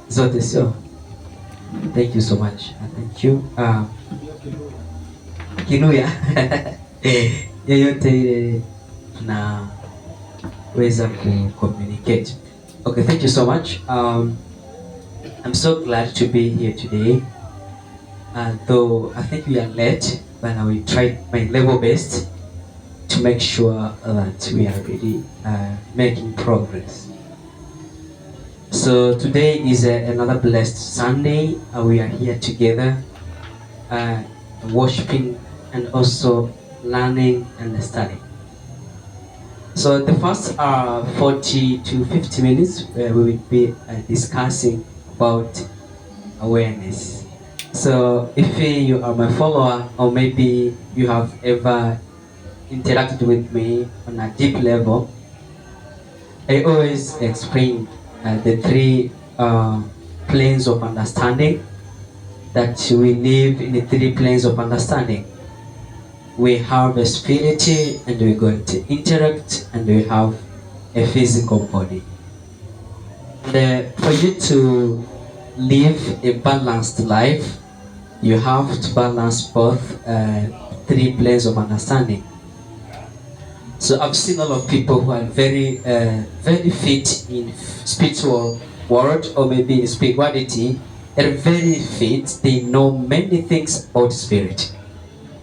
Zote sio. Thank you so much. Thank you. Kinuya yeyote ile tunaweza communicate. Okay, thank you so much. I'm so glad to be here today. Though I think we are late, but I will try my level best to make sure that we are really making progress. So today is another blessed Sunday. We are here together, worshiping and also learning and studying. So the first 40 to 50 minutes, we will be discussing about awareness. So if you are my follower, or maybe you have ever interacted with me on a deep level, I always explain the three planes of understanding, that we live in the three planes of understanding. We have a spirit, and we're going to interact, and we have a physical body. And for you to live a balanced life, you have to balance both three planes of understanding. So I've seen a lot of people who are very fit in spiritual world, or maybe in spirituality. They're very fit. They know many things about spirit,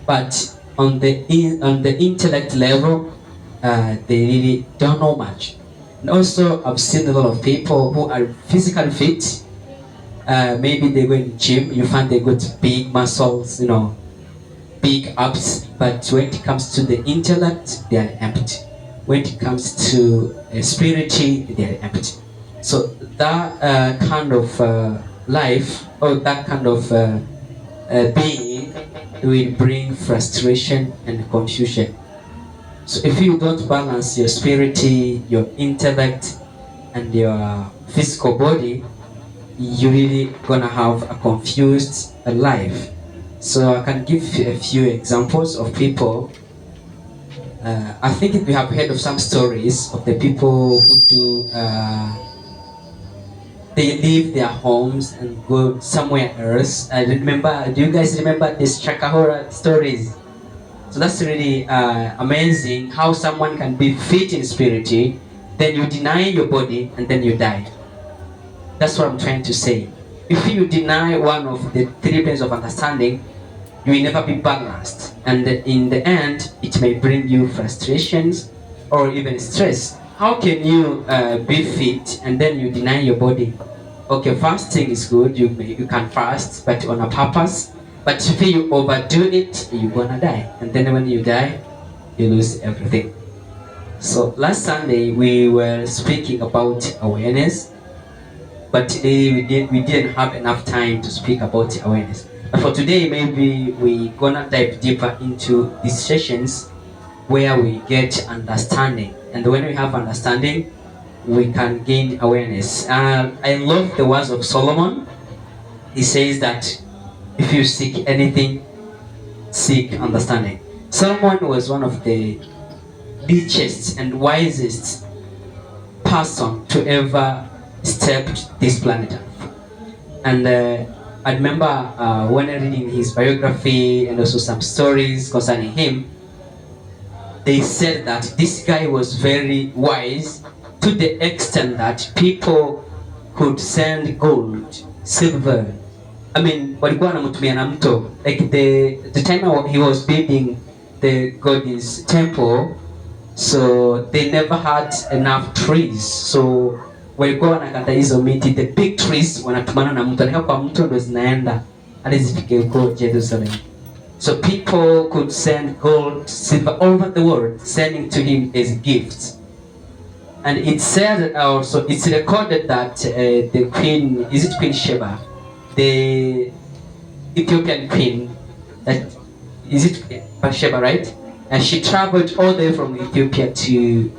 but on the intellect level, they really don't know much. And also, I've seen a lot of people who are physically fit. Maybe they go in the gym. You find they got big muscles, big abs, but when it comes to the intellect, they are empty. When it comes to spirit, they are empty. So that kind of life, or that kind of being, will bring frustration and confusion. So if you don't balance your spirit, your intellect, and your physical body, you're really gonna have a confused life. So I can give a few examples of people. I think we have heard of some stories of the people who do, they leave their homes and go somewhere else. I remember, do you guys remember these Chakahora stories? So that's really amazing how someone can be fit in spirit, then you deny your body, and then you die. That's what I'm trying to say. If you deny one of the three planes of understanding, you will never be balanced, and in the end it may bring you frustrations or even stress. How can you be fit and then you deny your body? Okay, fasting is good, you can fast, but on a purpose. But if you overdo it, you're gonna die, and then when you die, you lose everything. So last Sunday we were speaking about awareness, but today we didn't have enough time to speak about awareness. But for today, maybe we're gonna dive deeper into these sessions where we get understanding. And when we have understanding, we can gain awareness. I love the words of Solomon. He says that if you seek anything, seek understanding. Solomon was one of the richest and wisest person to ever step this planet. And I remember when I reading his biography and also some stories concerning him, they said that this guy was very wise to the extent that people could send gold, silver. I mean, walikuwa wanamtumia na mto. Like the time he was building the God's temple, so they never had enough trees. So walikuwa wanakata hizo miti, the big trees wanatumana na mto, na kwa mto ndo zinaenda hadi zifike huko Jerusalem. So people could send gold, silver all over the world, sending to him as gifts. And it said also, it's recorded that the queen, is it Queen Sheba, the Ethiopian queen, that is it Sheba, right? And she traveled all the way from Ethiopia to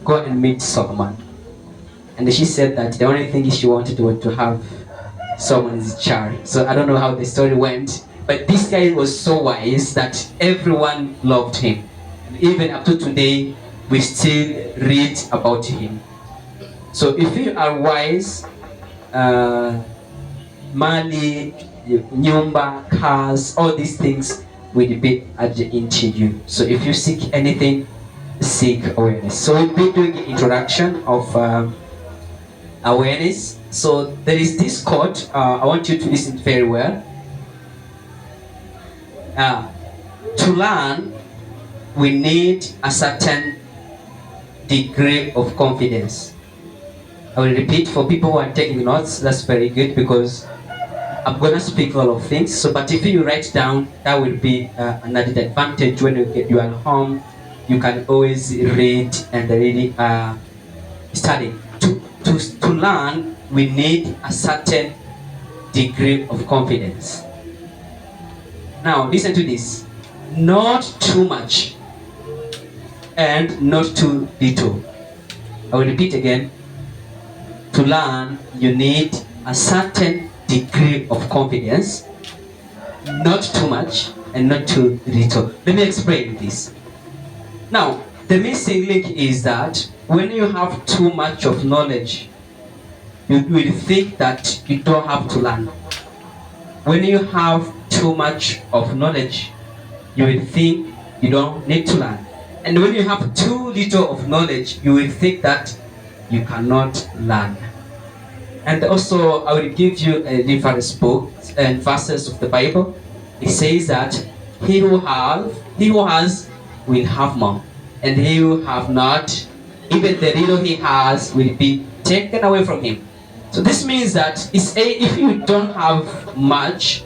go and meet Solomon. And she said that the only thing she wanted was to have Solomon's child. So I don't know how the story went, but this guy was so wise that everyone loved him. And even up to today, we still read about him. So if you are wise, money, nyumba, cars, all these things will be added into you. So if you seek anything, seek awareness. So we'll be doing the introduction of awareness. So there is this quote. I want you to listen very well. To learn, we need a certain degree of confidence. I will repeat for people who are taking notes. That's very good because I'm gonna speak a lot of things. So, but if you write down, that will be an added advantage when you are home. You can always read and really study. To learn, we need a certain degree of confidence. Now, listen to this: not too much and not too little. I will repeat again. To learn, you need a certain degree of confidence, not too much and not too little. Let me explain this. Now, the missing link is that when you have too much of knowledge, you will think that you don't have to learn. When you have too much of knowledge, you will think you don't need to learn. And when you have too little of knowledge, you will think that you cannot learn. And also, I will give you a reference book and verses of the Bible. It says that he who has will have more, and he who have not, even the little he has will be taken away from him. So this means that if you don't have much,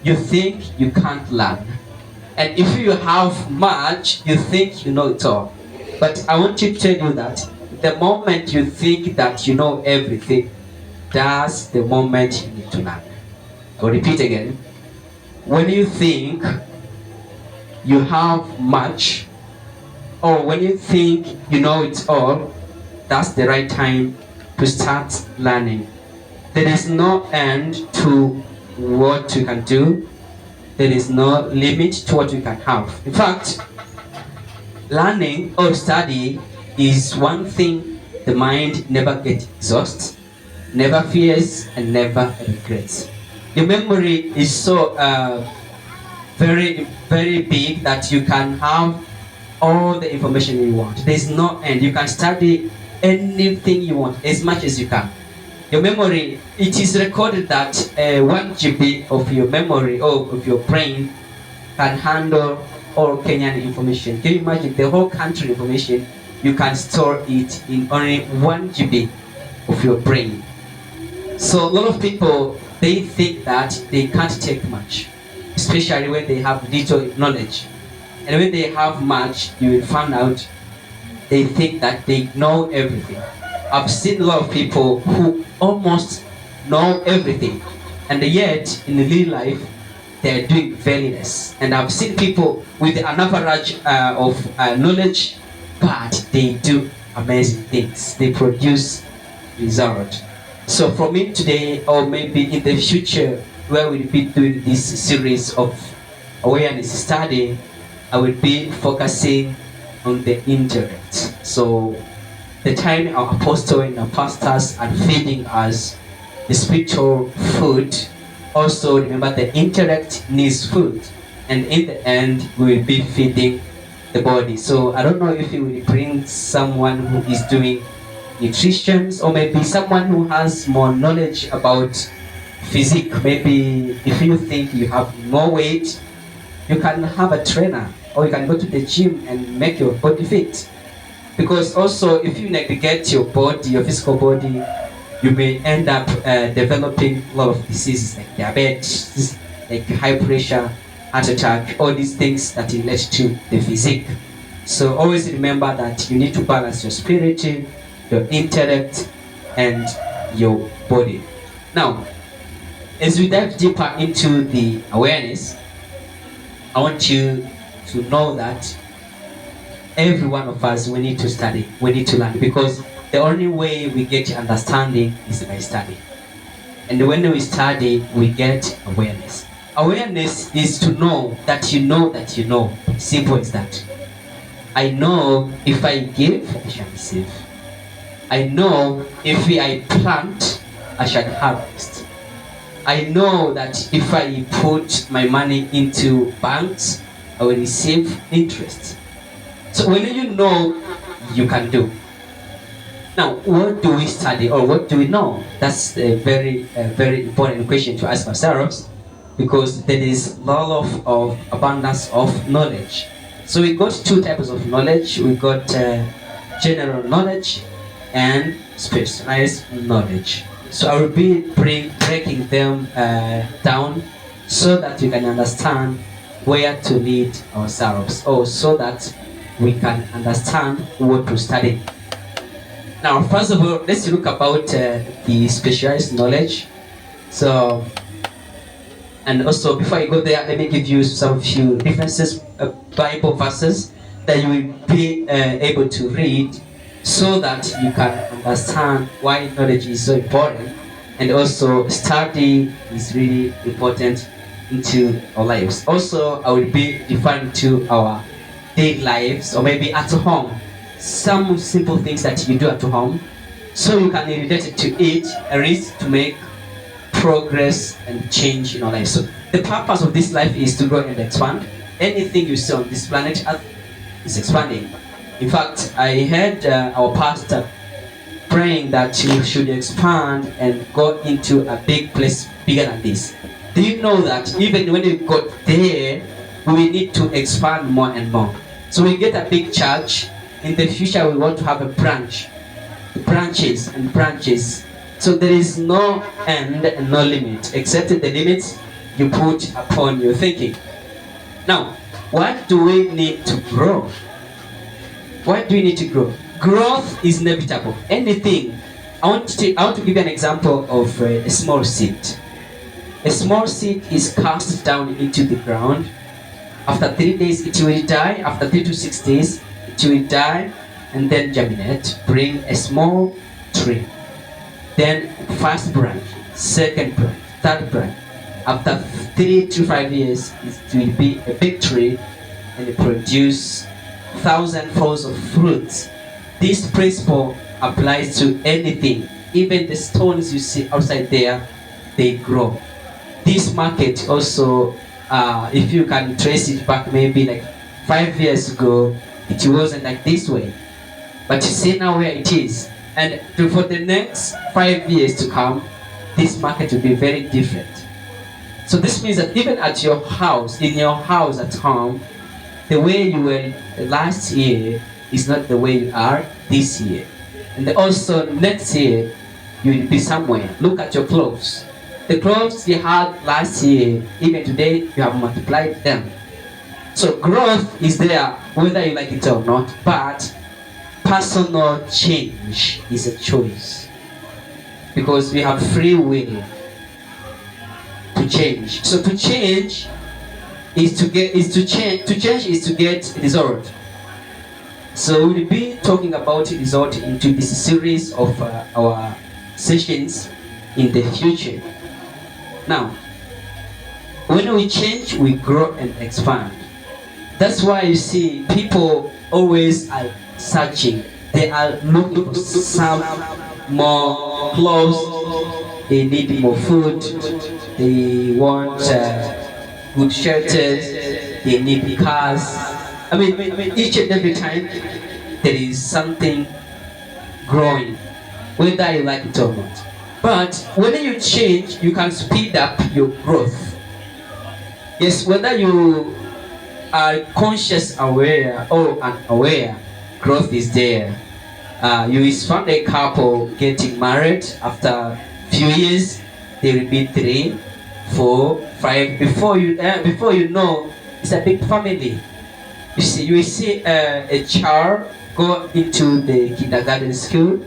you think you can't learn. And if you have much, you think you know it all. But I want to tell you that the moment you think that you know everything, that's the moment you need to learn. I'll repeat again. When you think you have much, or when you think you know it all, that's the right time to start learning. There is no end to what you can do. There is no limit to what you can have. In fact, learning or study is one thing the mind never gets exhausted, never fears, and never regrets. Your memory is so very, very big that you can have all the information you want. There's no end. You can study anything you want as much as you can. Your memory, it is recorded that 1 GB of your memory or of your brain can handle all Kenyan information. Can you imagine the whole country information? You can store it in only 1 GB of your brain. So a lot of people, they think that they can't take much, especially when they have little knowledge. And when they have much, you will find out they think that they know everything. I've seen a lot of people who almost know everything, and yet in real life they are doing very less. And I've seen people with an average of knowledge, but they do amazing things. They produce result. So for me today, or maybe in the future, where we'll be doing this series of awareness study, I will be focusing on the intellect. So the time our apostle and our pastors are feeding us the spiritual food, also remember the intellect needs food, and in the end we will be feeding the body. So I don't know if you will bring someone who is doing nutrition, or maybe someone who has more knowledge about physics. Maybe if you think you have more weight, you can have a trainer, or you can go to the gym and make your body fit. Because also, if you neglect your body, your physical body, you may end up developing a lot of diseases like diabetes, like high pressure, heart attack, all these things that relate to the physique. So always remember that you need to balance your spirit, your intellect, and your body. Now, as we dive deeper into the awareness, I want you to know that every one of us, we need to study, we need to learn, because the only way we get understanding is by study. And when we study, we get awareness. Awareness is to know that you know that you know. Simple as that. I know if I give, I shall receive. I know if I plant, I shall harvest. I know that if I put my money into banks, I will receive interest. So when you know, you can do. Now, what do we study or what do we know? That's a very important question to ask ourselves, because there is a lot of abundance of knowledge. So we got two types of knowledge. We got general knowledge and specialized knowledge. So I will be breaking them down so that we can understand where to lead ourselves, or so that we can understand what to study. Now, first of all, let's look about the specialized knowledge. So, and also before I go there, let me give you some few references, Bible verses that you will be able to read, so that you can understand why knowledge is so important, and also study is really important into our lives. Also, I will be referring to our daily lives, or maybe at home, some simple things that you do at home, so you can relate it to it, at least to make progress and change in our life. So the purpose of this life is to grow and expand. Anything you see on this planet Earth is expanding. In fact, I heard our pastor praying that we should expand and go into a big place bigger than this. Do you know that even when we got there, we need to expand more and more? So we get a big church. In the future, we want to have a branches and branches. So there is no end and no limit, except the limits you put upon your thinking. Now, what do we need to grow? What do we need to grow? Growth is inevitable. Anything. I want to give you an example of a small seed. A small seed is cast down into the ground. After 3 days, it will die. After 3 to 6 days, it will die and then germinate, bring a small tree. Then first branch, second branch, third branch. After 3 to 5 years, it will be a big tree and it produce thousandfolds of fruits. This principle applies to anything. Even the stones you see outside there, they grow. This market also, if you can trace it back maybe like 5 years ago, it wasn't like this way. But you see now where it is. And for the next 5 years to come, this market will be very different. So this means that even at your house, in your house at home, the way you were last year is not the way you are this year. And also next year, you will be somewhere. Look at your clothes. The clothes you had last year, even today, you have multiplied them. So growth is there, whether you like it or not, but personal change is a choice. Because we have free will to change. So to change is to get result. So we'll be talking about result into this series of our sessions in the future. Now, when we change, we grow and expand. That's why you see people always are searching. They are looking for some more clothes. They need more food. They want good shelters. They need cars. I mean, each and every time there is something growing, whether you like it or not. But when you change, you can speed up your growth. Yes, whether you are conscious, aware, or unaware, growth is there. You find a couple getting married after few years, they will be 3, 4, 5. Before you know, it's a big family. You will see a child go into the kindergarten school.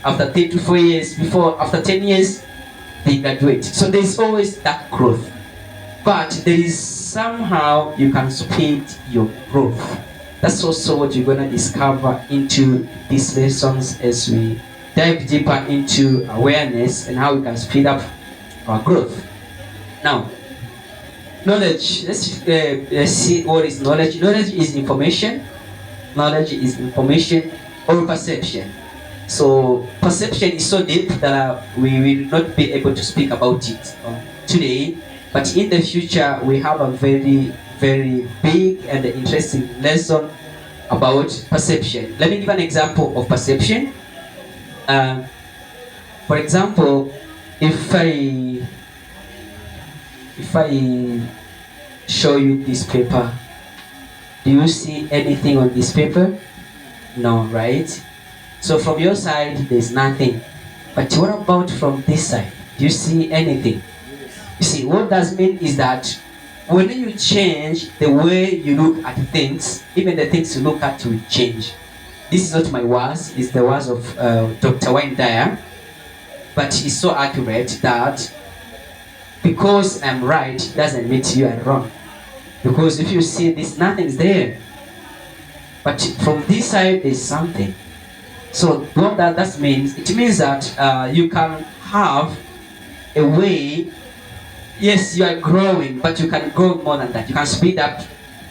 After 3 to 4 years, after 10 years, they graduate. So there's always that growth. But there is somehow you can speed your growth. That's also what you're gonna discover into these lessons as we dive deeper into awareness and how we can speed up our growth. Now, knowledge. Let's see what is knowledge. Knowledge is information. Knowledge is information or perception. So perception is so deep that we will not be able to speak about it today. But in the future, we have a very, very big and interesting lesson about perception. Let me give an example of perception. Uh, for example, if I show you this paper, do you see anything on this paper? No, right? So from your side, there's nothing. But what about from this side? Do you see anything? You see, what does mean is that when you change the way you look at things, even the things you look at will change. This is not my words, it's the words of Dr. Wayne Dyer, but it's so accurate that because I'm right doesn't mean you are wrong. Because if you see this, nothing's there. But from this side, there's something. So what that means, it means that you can have a way. Yes, you are growing, but you can grow more than that. You can speed up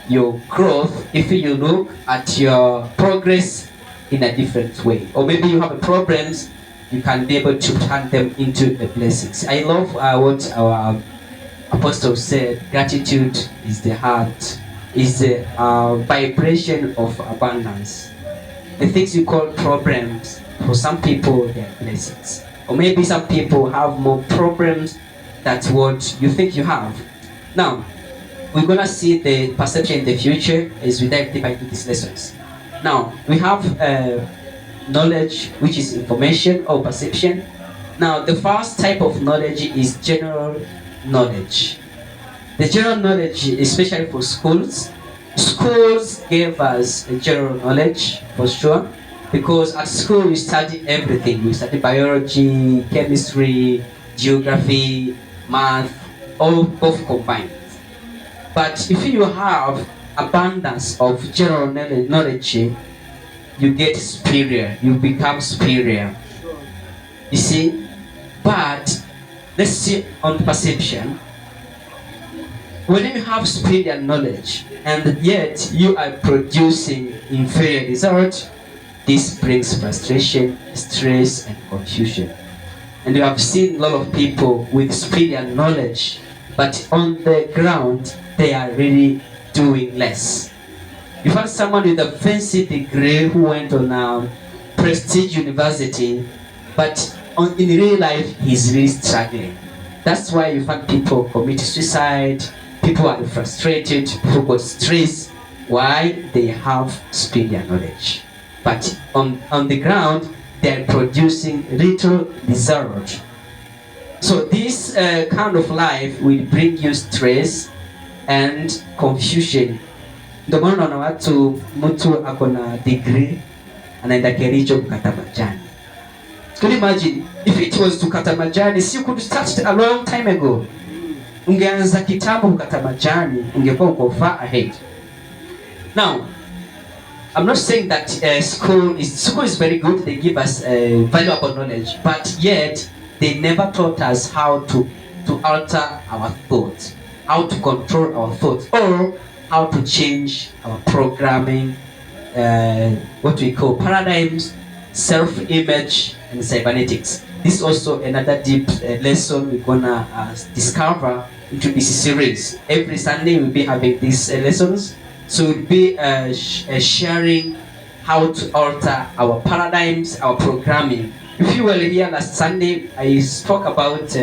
your growth if you look at your progress in a different way. Or maybe you have problems, you can be able to turn them into the blessings. I love what our apostle said. Gratitude is the heart, is the vibration of abundance. The things you call problems, for some people, they are blessings. Or maybe some people have more problems than what you think you have. Now, we're gonna see the perception in the future as we dive deeper into these lessons. Now, we have knowledge, which is information or perception. Now, the first type of knowledge is general knowledge. The general knowledge, especially for schools, schools gave us a general knowledge for sure, because at school we study everything. We study biology, chemistry, geography, math, all both combined. But if you have abundance of general knowledge, you get superior, you become superior. You see? But let's see on perception. When you have superior knowledge and yet you are producing inferior result, this brings frustration, stress, and confusion. And you have seen a lot of people with superior knowledge, but on the ground, they are really doing less. You find someone with a fancy degree who went on a prestige university, but in real life, he's really struggling. That's why you find people commit suicide, people are frustrated, people got stressed. Why? They have superior knowledge. But on the ground, they are producing little result. So this kind of life will bring you stress and confusion. Ndio maana unaona mtu ako na degree anaenda Kericho kukata majani. Can you imagine if it was to kata majani, you could start a long time ago. Ungeanza kitambo kukata majani, ungekuwa uko far ahead. Now, I'm not saying that school is very good. They give us valuable knowledge, but yet they never taught us how to alter our thoughts, how to control our thoughts, or how to change our programming, what we call paradigms, self-image, and cybernetics. This is also another deep lesson we're gonna discover into this series. Every Sunday we'll be having these lessons. So we'll be sharing how to alter our paradigms, our programming. If you were here last Sunday, I spoke about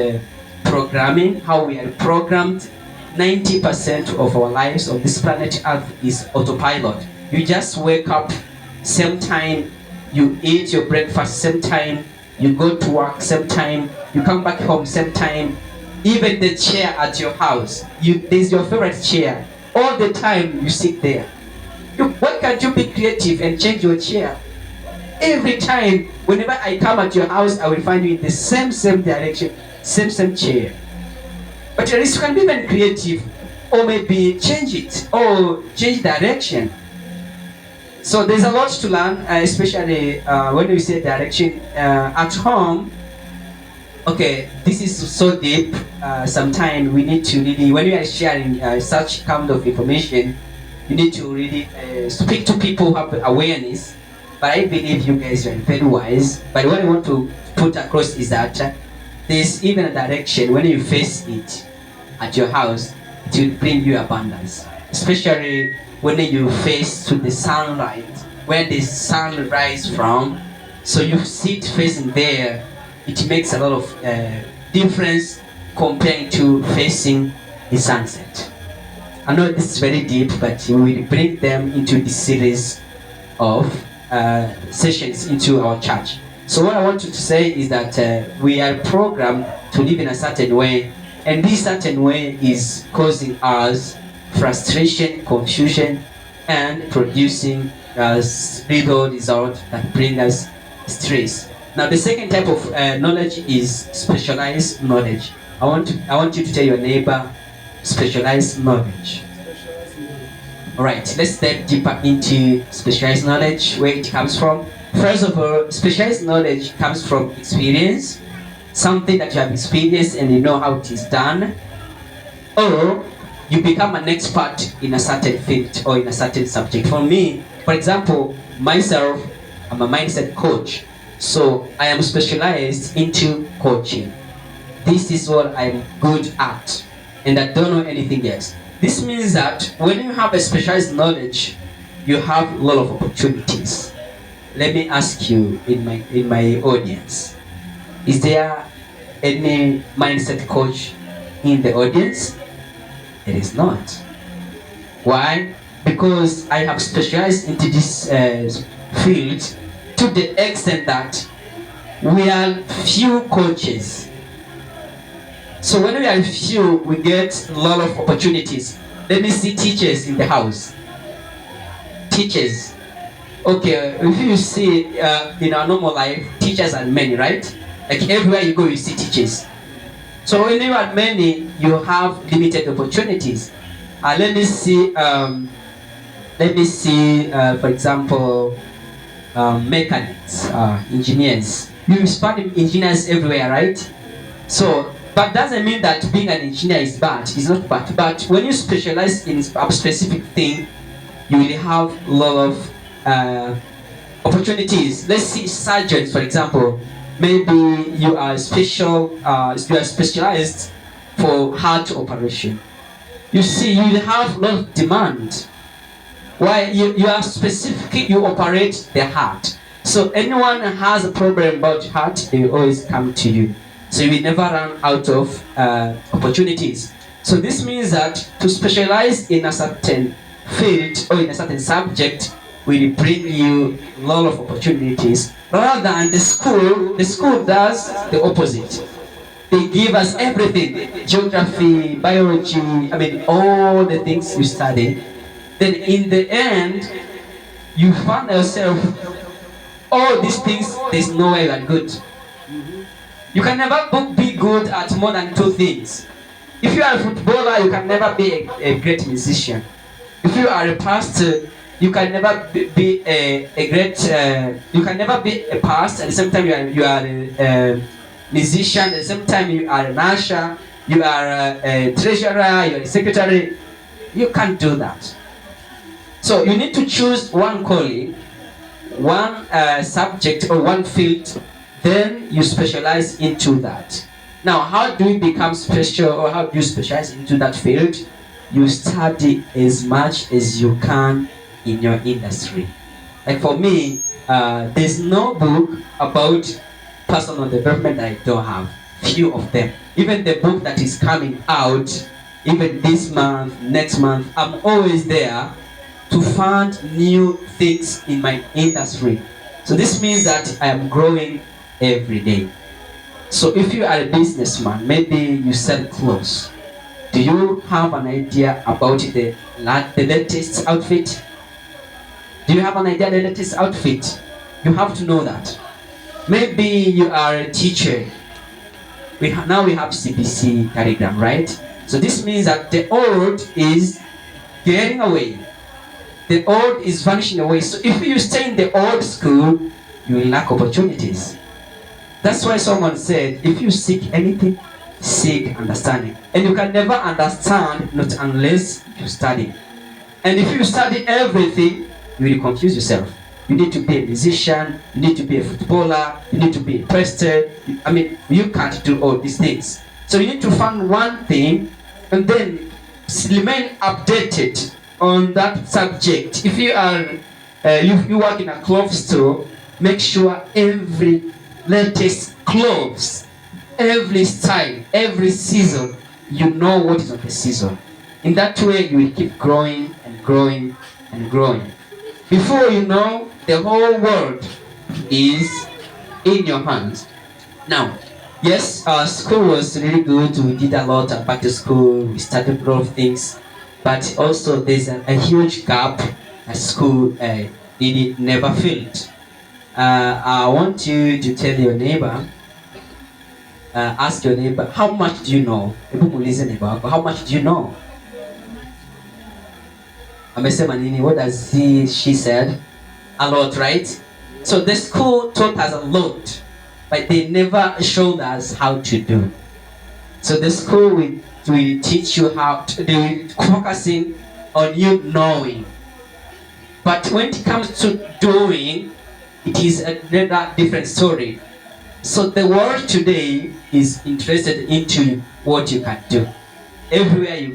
programming, how we are programmed. 90% of our lives on this planet Earth is autopilot. You just wake up, same time, you eat your breakfast, same time, you go to work, same time, you come back home, same time. Even the chair at your house, there's your favorite chair. All the time you sit there. Why can't you be creative and change your chair? Every time, whenever I come at your house, I will find you in the same direction, same chair. But at least you can be even creative, or maybe change it, or change direction. So there's a lot to learn, especially when we say direction at home. Okay, this is so deep. Sometimes we need to really, when we are sharing such kind of information, you need to really speak to people who have awareness. but I believe you guys are very wise. But what I want to put across is that there's even a direction when you face it at your house, it will bring you abundance. Especially when you face to the sunlight, where the sun rises from. So you sit facing there, it makes a lot of difference compared to facing the sunset. I know this is very deep, but we will bring them into this series of sessions into our church. So what I want you to say is that we are programmed to live in a certain way, and this certain way is causing us frustration, confusion, and producing little result that bring us stress. Now the second type of knowledge is specialized knowledge. I want you to tell your neighbor, specialized knowledge. All right, let's dive deeper into specialized knowledge, where it comes from. First of all, specialized knowledge comes from experience, something that you have experienced and you know how it is done, or you become an expert in a certain field or in a certain subject. For me, for example, myself, I'm a mindset coach, so I am specialized into coaching. This is what I'm good at, and I don't know anything else. This means that when you have a specialized knowledge, you have a lot of opportunities. Let me ask you in my audience, is there any mindset coach in the audience? It is not. Why? Because I have specialized into this field to the extent that we are few coaches. So when we are few, we get a lot of opportunities. Let me see teachers in the house. Teachers. Okay, if you see in our normal life, teachers are many, right? Like everywhere you go, you see teachers. So when you are many, you have limited opportunities. Let me see, for example, mechanics, engineers. You find engineers everywhere, right? So, but doesn't mean that being an engineer is bad. It's not bad. But when you specialize in a specific thing, you will have a lot of opportunities. Let's see surgeons, for example. Maybe you are specialized for heart operation. You see, you will have a lot of demand. Why? You are specific, you operate the heart. So anyone who has a problem about heart, they will always come to you. So you will never run out of opportunities. So this means that to specialize in a certain field or in a certain subject will bring you a lot of opportunities. Rather than the school does the opposite. They give us everything, geography, biology, all the things you study. Then in the end, you find yourself, all these things, there's no way you are good. You can never be good at more than two things. If you are a footballer, you can never be a great musician. If you are a pastor, you can never be you can never be a pastor. At the same time, you are a musician. At the same time, you are an usher. You are a treasurer. You are a secretary. You can't do that. So you need to choose one calling, one subject or one field. Then you specialize into that. Now, how do you become special, or how do you specialize into that field? You study as much as you can in your industry. Like for me, there's no book about personal development that I don't have. Few of them. Even the book that is coming out, even this month, next month, I'm always there to find new things in my industry. So this means that I am growing every day. So if you are a businessman, maybe you sell clothes. Do you have an idea about the latest outfit? Do you have an idea of the latest outfit? You have to know that. Maybe you are a teacher. Now we have CBC curriculum, right? So this means that the old is getting away. The old is vanishing away. So if you stay in the old school, you will lack opportunities. That's why someone said, if you seek anything, seek understanding. And you can never understand not unless you study. And if you study everything, you will confuse yourself. You need to be a musician, you need to be a footballer, you need to be a pastor. I mean, you can't do all these things. So you need to find one thing and then remain updated on that subject. If you are you work in a clothes store, make sure every latest clothes, every style, every season, you know what is on the season. In that way, you will keep growing and growing and growing. Before you know, the whole world is in your hands. Now, yes, school was really good. We did a lot back to school. We studied a lot of things, but also there's a huge gap at school. It never filled. I want you to tell your neighbor, ask your neighbor, how much do you know? Hebu muulize neighbor wako, how much do you know? Amesema nini? What does she said? A lot, right? So the school taught us a lot, but they never showed us how to do. So the school will teach you how to, they will focusing on you knowing. But when it comes to doing, it is another different story. So the world today is interested into what you can do. Everywhere you